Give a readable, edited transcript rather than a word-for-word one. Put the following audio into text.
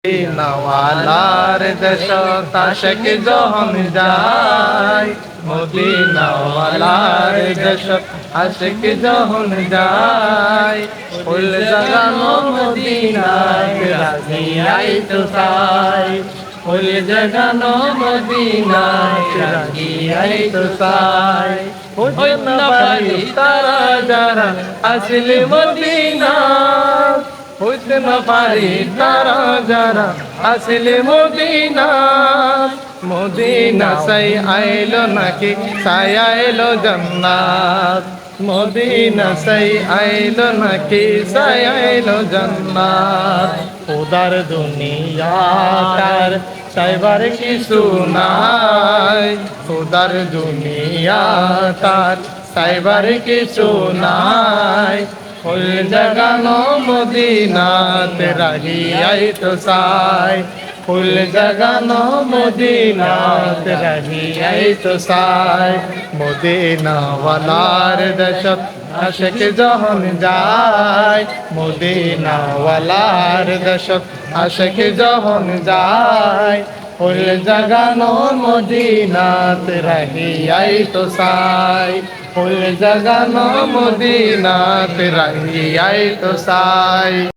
মদিনাওয়ালার দেশত আশিক যখন যায়, মদিনাওয়ালার দেশত আশিক যখন যায়, ফুল জাগানো মদিনায় রাজিয়াই তো চাই, ফুল জাগানো মদিনায় রাজিয়াই তো চাই। হইত না পারি তারা যারা আসলে মদিনা, হইতে না পারি তারা যারা আসলে মদিনা। মদিনা সাই আইলো নাকি সাই আইলো জান্নাত, মদিনা সাই আইলো নাকি সাই আইলো জান্নাত। উদার দুনিয়া তার সাইবার কিছু নাই, উদার দুনিয়া তার সাইবার কিছু নাই। ফুল জাগানো মদিনাতে রাহিয়াই তো চাই, ফুল জাগানো মদিনাতে রাহিয়াই তো চাই। মদিনাওয়ালার দেশত আশিক যখন যায়, মদিনাওয়ালার দেশত আশিক যখন যায়, ফুল জাগানো মদিনাতে রাহিয়াই তো চাই, ফুল জাগানো মদিনাতে রাহিয়াই তো চাই।